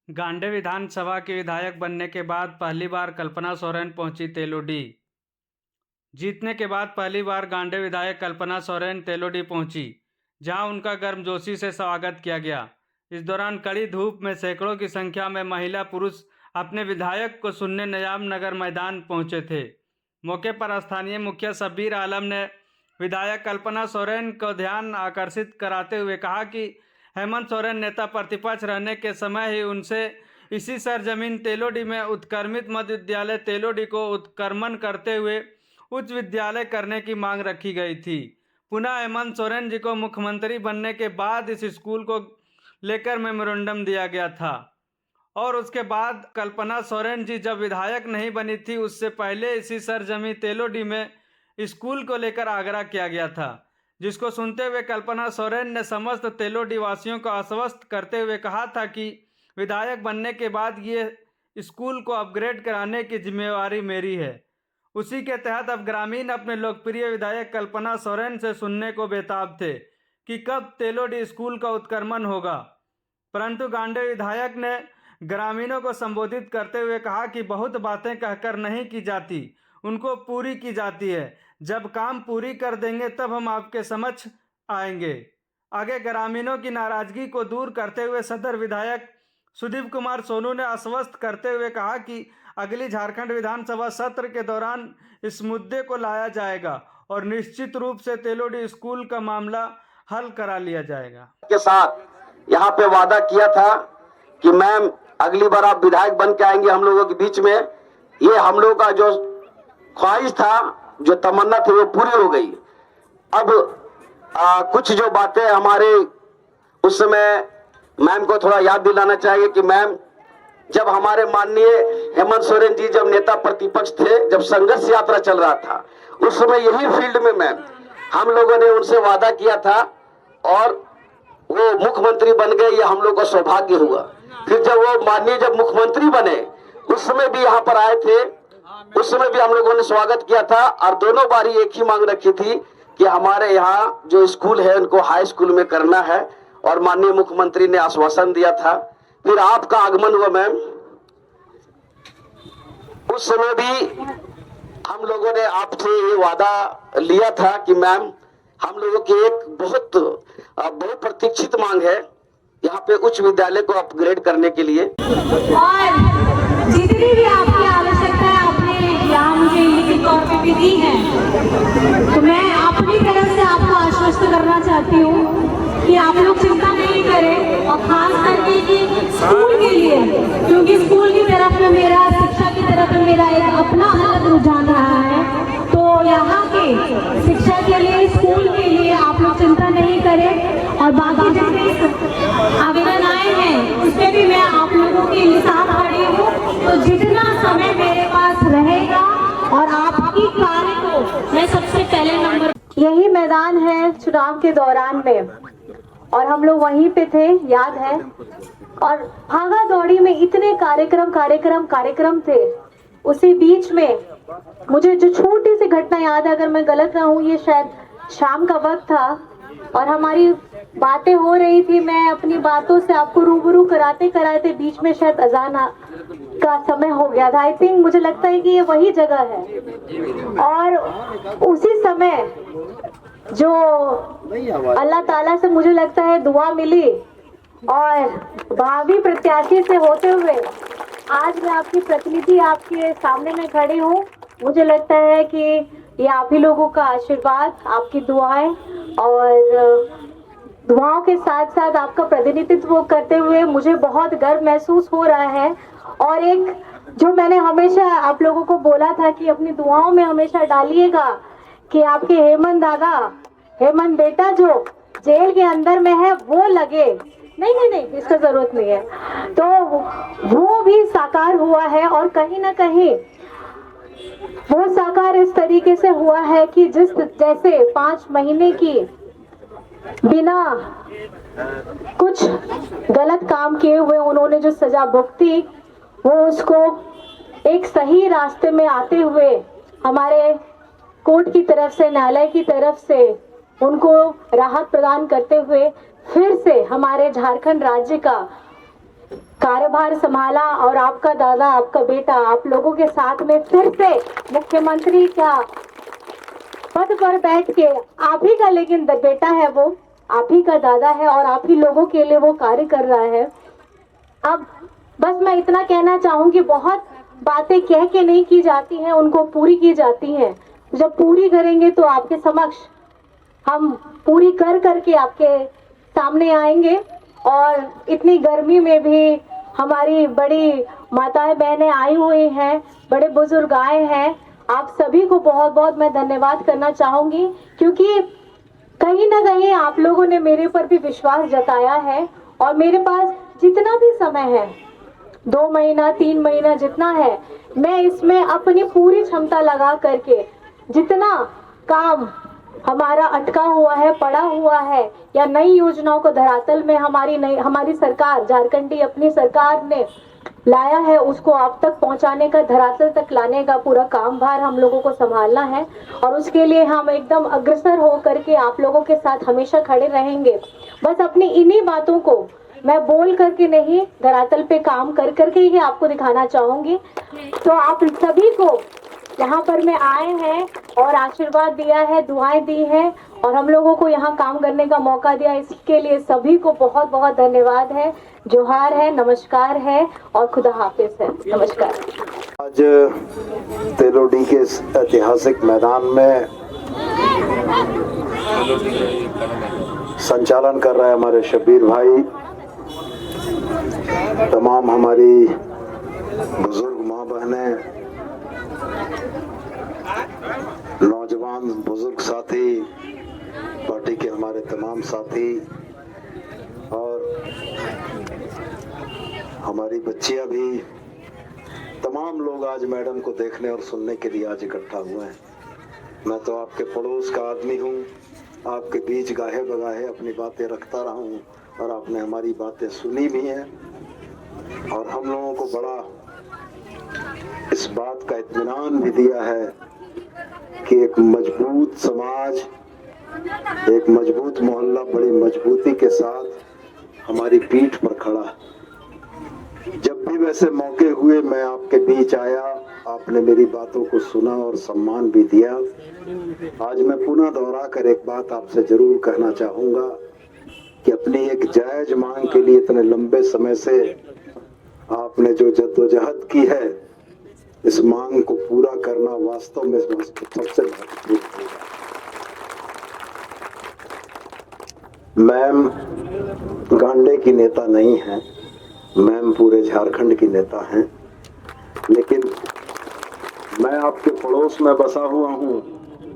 गांडे विधानसभा के विधायक बनने के बाद पहली बार कल्पना सोरेन पहुंची तेलोडी। जीतने के बाद पहली बार गांडे विधायक कल्पना सोरेन तेलोडी पहुंची, जहां उनका गर्मजोशी से स्वागत किया गया। इस दौरान कड़ी धूप में सैकड़ों की संख्या में महिला पुरुष अपने विधायक को सुनने निजाम नगर मैदान पहुंचे थे। मौके पर स्थानीय मुखिया शब्बीर आलम ने विधायक कल्पना सोरेन को ध्यान आकर्षित कराते हुए कहा कि हेमंत सोरेन नेता प्रतिपक्ष रहने के समय ही उनसे इसी सरजमीन तेलोडी में उत्क्रमित मध्य विद्यालय तेलोडी को उत्क्रमण करते हुए उच्च विद्यालय करने की मांग रखी गई थी। पुनः हेमंत सोरेन जी को मुख्यमंत्री बनने के बाद इस स्कूल को लेकर मेमोरेंडम दिया गया था और उसके बाद कल्पना सोरेन जी जब विधायक नहीं बनी थी, उससे पहले इसी सरजमीन तेलोडी में स्कूल को लेकर आग्रह किया गया था, जिसको सुनते हुए कल्पना सोरेन ने समस्त तेलोडी वासियों को आश्वस्त करते हुए कहा था कि विधायक बनने के बाद ये स्कूल को अपग्रेड कराने की जिम्मेवारी मेरी है। उसी के तहत अब ग्रामीण अपने लोकप्रिय विधायक कल्पना सोरेन से सुनने को बेताब थे कि कब तेलोडी स्कूल का उत्क्रमण होगा, परंतु गांडे विधायक ने ग्रामीणों को संबोधित करते हुए कहा कि बहुत बातें कहकर नहीं की जाती, उनको पूरी की जाती है। जब काम पूरी कर देंगे तब हम आपके समक्ष आएंगे। आगे ग्रामीणों की नाराजगी को दूर करते हुए सदर विधायक सुदीप कुमार सोनू ने आश्वस्त करते हुए कहा कि अगली झारखंड विधानसभा सत्र के दौरान इस मुद्दे को लाया जाएगा और निश्चित रूप से तेलोडी स्कूल का मामला हल करा लिया जाएगा। के साथ यहाँ पे वादा किया था कि मैम अगली बार आप विधायक बन के आएंगे हम लोगों के बीच में। ये हम लोगों का जो ख्वाहिश था, जो तमन्ना थी, वो पूरी हो गई। अब कुछ जो बातें हमारे उस समय मैम को थोड़ा याद दिलाना चाहिए कि मैम जब हमारे माननीय हेमंत सोरेन जी जब नेता प्रतिपक्ष थे, जब संघर्ष यात्रा चल रहा था, उस समय यही फील्ड में मैम हम लोगों ने उनसे वादा किया था और वो मुख्यमंत्री बन गए। ये हम लोग का सौभाग्य हुआ। फिर जब वो माननीय जब मुख्यमंत्री बने, उस समय भी यहाँ पर आए थे, उस समय भी हम लोगों ने स्वागत किया था और दोनों बार ही एक ही मांग रखी थी कि हमारे यहाँ जो स्कूल है उनको हाई स्कूल में करना है और माननीय मुख्यमंत्री ने आश्वासन दिया था। फिर आपका आगमन हुआ मैम, उस समय भी हम लोगों ने आपसे ये वादा लिया था कि मैम हम लोगों की एक बहुत प्रतीक्षित मांग है यहाँ पे उच्च विद्यालय को अपग्रेड करने के लिए, और जितनी भी आपकी आवश्यकता है आपने यहाँ मुझे लिखित तौर पे भी दी है, तो मैं अपनी तरफ से आपको आश्वस्त करना चाहती हूँ कि आप लोग चिंता नहीं करें, और खास करके कि स्कूल के लिए, क्योंकि स्कूल की तरफ में मेरा, शिक्षा की तरफ में मेरा एक अपना अलग रुझान रहा है, तो यहाँ के शिक्षा के लिए, स्कूल के लिए आप लोग चिंता नहीं करें। और बाकी जितने आवेदन आए हैं उसमें भी मैं आप लोगों के साथ खड़ी हूँ, तो जितना समय मेरे पास रहेगा और आपकी कार्य को मैं सबसे पहले नंबर। यही मैदान है चुनाव के दौरान में और हम लोग वहीं पे थे, याद है, और भागा दौड़ी में इतने कार्यक्रम थे। उसी बीच में मुझे जो छोटी सी घटना याद है, अगर मैं गलत ना हूँ, ये शायद शाम का वक्त था और हमारी बातें हो रही थी। मैं अपनी बातों से आपको रूबरू कराते कराते बीच में शायद अजान का समय हो गया था। आई थिंक, मुझे लगता है कि ये वही जगह है और उसी समय जो अल्लाह ताला से मुझे लगता है दुआ मिली और भावी प्रत्याशी से होते हुए आज मैं आपकी प्रतिनिधि आपके सामने में खड़ी हूँ। मुझे लगता है कि ये आप ही लोगों का आशीर्वाद, आपकी दुआएं और दुआओं के साथ साथ आपका प्रतिनिधित्व करते हुए मुझे बहुत गर्व महसूस हो रहा है। और एक जो मैंने हमेशा आप लोगों को बोला था कि अपनी दुआओं में हमेशा डालिएगा कि आपके हेमंत बेटा जो जेल के अंदर में है वो लगे, नहीं, इसका जरूरत नहीं है, तो वो भी साकार हुआ है। और कहीं ना कहीं वो साकार इस तरीके से हुआ है कि जैसे 5 महीने की बिना कुछ गलत काम किए हुए उन्होंने जो सजा भुगती, वो उसको एक सही रास्ते में आते हुए हमारे कोर्ट की तरफ से, न्यायालय की तरफ से उनको राहत प्रदान करते हुए फिर से हमारे झारखंड राज्य का कार्यभार संभाला और आपका दादा, आपका बेटा, आप लोगों के साथ में फिर से मुख्यमंत्री का पद पर बैठ के, आप ही का लेकिन बेटा है वो, आप ही का दादा है और आप ही लोगों के लिए वो कार्य कर रहा है। अब बस मैं इतना कहना चाहूंगी, बहुत बातें कह के नहीं की जाती हैं, उनको पूरी की जाती हैं। जब पूरी करेंगे तो आपके समक्ष हम पूरी कर करके आपके सामने आएंगे। और इतनी गर्मी में भी हमारी बड़ी माताएं बहनें आई हुई हैं, बड़े बुजुर्ग आए हैं, आप सभी को बहुत बहुत मैं धन्यवाद करना चाहूंगी, क्योंकि कहीं ना कहीं आप लोगों ने मेरे पर भी विश्वास जताया है। और मेरे पास जितना भी समय है, 2 महीना 3 महीना जितना है, मैं इसमें अपनी पूरी क्षमता लगा करके जितना काम हमारा अटका हुआ है, पड़ा हुआ है, या नई योजनाओं को धरातल में हमारी सरकार, झारखंडी अपनी सरकार ने लाया है, उसको आप तक पहुंचाने का, धरातल तक लाने का पूरा काम भार हम लोगों को संभालना है। और उसके लिए हम एकदम अग्रसर हो करके आप लोगों के साथ हमेशा खड़े रहेंगे। बस अपनी इन्हीं बातों को मैं बोल करके नहीं, धरातल पे काम कर करके ही आपको दिखाना चाहूंगी। तो आप सभी को यहाँ पर में आए हैं और आशीर्वाद दिया है, दुआएं दी हैं और हम लोगों को यहाँ काम करने का मौका दिया, इसके लिए सभी को बहुत बहुत धन्यवाद है। जोहार है, नमस्कार है और खुदा हाफिज है। नमस्कार। आज तेलोडी के ऐतिहासिक मैदान में संचालन कर रहे हमारे शब्बीर भाई, तमाम हमारी बुजुर्ग माँ बहनें, नौजवान बुजुर्ग साथी, पार्टी के हमारे तमाम साथी और हमारी बच्चियां भी, तमाम लोग आज मैडम को देखने और सुनने के लिए आज इकट्ठा हुए हैं। मैं तो आपके पड़ोस का आदमी हूँ, आपके बीच गाहे बगाहे अपनी बातें रखता रहा हूँ और आपने हमारी बातें सुनी भी हैं और हम लोगों को बड़ा इस बात का इत्मीनान भी दिया है कि एक मजबूत समाज, एक मजबूत मोहल्ला बड़ी मजबूती के साथ हमारी पीठ पर खड़ा है। जब भी वैसे मौके हुए मैं आपके बीच आया, आपने मेरी बातों को सुना और सम्मान भी दिया। आज मैं पुनः दोहरा कर एक बात आपसे जरूर कहना चाहूंगा कि अपनी एक जायज मांग के लिए इतने लंबे समय से आपने जो जद्दोजहद की है, इस मांग को पूरा करना वास्तव में सबसे महत्वपूर्ण होगा। मैम गांडे की नेता नहीं है, मैम पूरे झारखंड की नेता हैं, लेकिन मैं आपके पड़ोस में बसा हुआ हूं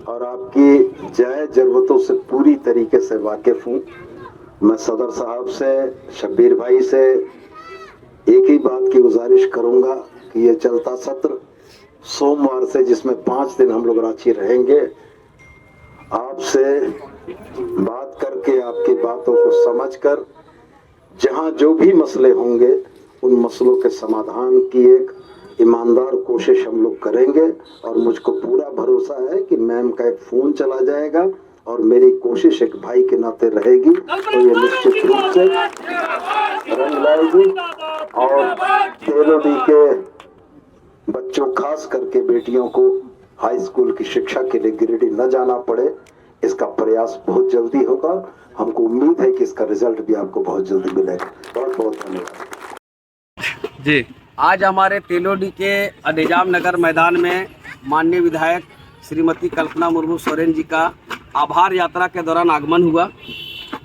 और आपकी जायज जरूरतों से पूरी तरीके से वाकिफ हूं। मैं सदर साहब से, शब्बीर भाई से एक ही बात की गुजारिश करूंगा कि ये चलता सत्र सोमवार से, जिसमें 5 दिन हम लोग रांची रहेंगे, आपसे बात करके आपकी बातों को समझकर जहां जो भी मसले होंगे उन मसलों के समाधान की एक ईमानदार कोशिश हम लोग करेंगे। और मुझको पूरा भरोसा है कि मैम का एक फोन चला जाएगा और मेरी कोशिश एक भाई के नाते रहेगी, तो ये निश्चित रूप से रंग लाएगी और तेलोडी के बच्चों, खास करके बेटियों को हाई स्कूल की शिक्षा के लिए गिरिडीह न जाना पड़े, इसका प्रयास बहुत जल्दी होगा। हमको उम्मीद है कि इसका रिजल्ट भी आपको बहुत जल्दी मिलेगा। बहुत बहुत धन्यवाद जी। आज हमारे तेलोडी के निजाम नगर मैदान में माननीय विधायक श्रीमती कल्पना मुर्मू सोरेन जी का आभार यात्रा के दौरान आगमन हुआ,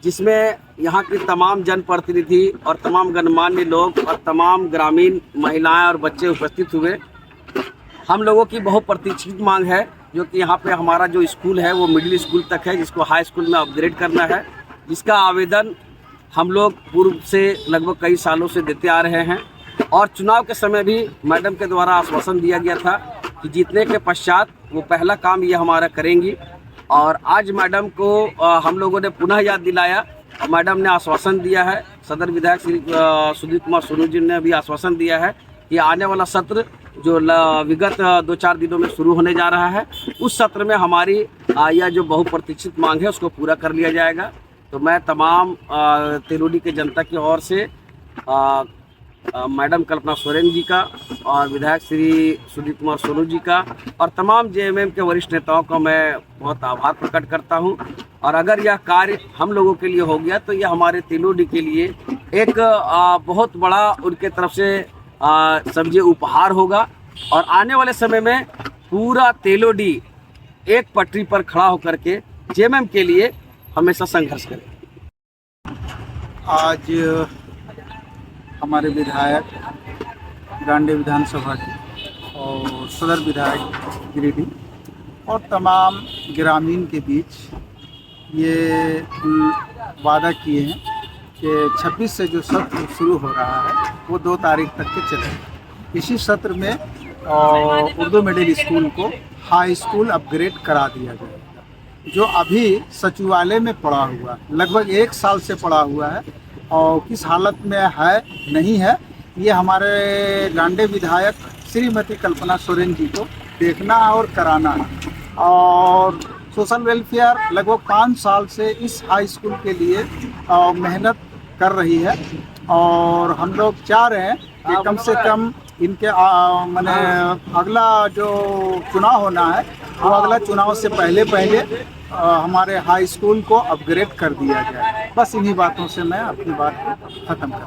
जिसमें यहाँ की तमाम जनप्रतिनिधि और तमाम गणमान्य लोग और तमाम ग्रामीण महिलाएं और बच्चे उपस्थित हुए। हम लोगों की बहुत प्रतीक्षित मांग है, जो कि यहाँ पे हमारा जो स्कूल है वो मिडिल स्कूल तक है, जिसको हाई स्कूल में अपग्रेड करना है, जिसका आवेदन हम लोग पूर्व से लगभग कई सालों से देते आ रहे हैं। और चुनाव के समय भी मैडम के द्वारा आश्वासन दिया गया था कि जीतने के पश्चात वो पहला काम ये हमारा करेंगी। और आज मैडम को हम लोगों ने पुनः याद दिलाया और मैडम ने आश्वासन दिया है, सदर विधायक श्री सुधीर कुमार सोनू जी ने भी आश्वासन दिया है कि आने वाला सत्र जो विगत 2-4 दिनों में शुरू होने जा रहा है, उस सत्र में हमारी यह जो बहुप्रतीक्षित मांग है उसको पूरा कर लिया जाएगा। तो मैं तमाम तेलोडी के जनता की ओर से मैडम कल्पना सोरेन जी का और विधायक श्री सुजीत कुमार सोनू जी का और तमाम जेएमएम के वरिष्ठ नेताओं का मैं बहुत आभार प्रकट करता हूं। और अगर यह कार्य हम लोगों के लिए हो गया तो यह हमारे तेलोडी के लिए एक बहुत बड़ा उनके तरफ से समझिए उपहार होगा। और आने वाले समय में पूरा तेलोडी एक पटरी पर खड़ा होकर के जेएमएम के लिए हमेशा संघर्ष करें। आज हमारे विधायक गांडे विधानसभा के और सदर विधायक गिरिडीह और तमाम ग्रामीण के बीच ये वादा किए हैं कि 26 से जो सत्र शुरू हो रहा है वो 2 तारीख तक के चलेगा। इसी सत्र में उर्दू मिडिल स्कूल को हाई स्कूल अपग्रेड करा दिया जाएगा, जो अभी सचिवालय में पड़ा हुआ लगभग 1 साल से पड़ा हुआ है और किस हालत में है नहीं है ये हमारे गांडे विधायक श्रीमती कल्पना सोरेन जी को देखना और कराना है। और सोशल वेलफेयर लगभग 5 साल से इस हाई स्कूल के लिए मेहनत कर रही है और हम लोग चाह रहे हैं कि कम से कम इनके माने अगला जो चुनाव होना है वो अगला चुनाव से पहले हमारे हाई स्कूल को अपग्रेड कर दिया जाए। बस इन्हीं बातों से मैं अपनी बात को ख़त्म करता हूँ।